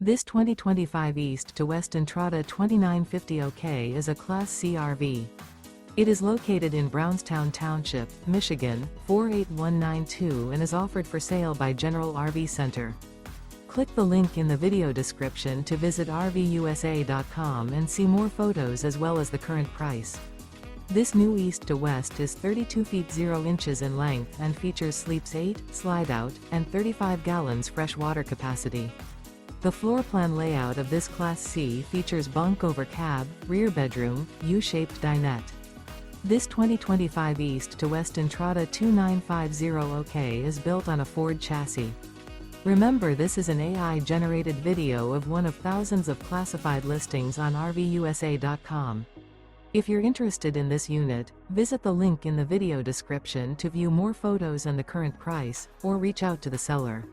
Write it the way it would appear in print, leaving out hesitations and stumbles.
This 2025 East to West Entrada 2950 OK is a Class C RV. It is located in Brownstown Township, Michigan, 48192 and is offered for sale by General RV Center. Click the link in the video description to visit RVUSA.com and see more photos as well as the current price. This new East to West is 32 feet 0 inches in length and features sleeps 8, Slideout, and 35 gallons fresh water capacity. The floor plan layout of this Class C features bunk over cab, rear bedroom, U-shaped dinette. This 2025 East to West Entrada 2950 OK is built on a Ford chassis. Remember, this is an AI-generated video of one of thousands of classified listings on RVUSA.com. If you're interested in this unit, visit the link in the video description to view more photos and the current price, or reach out to the seller.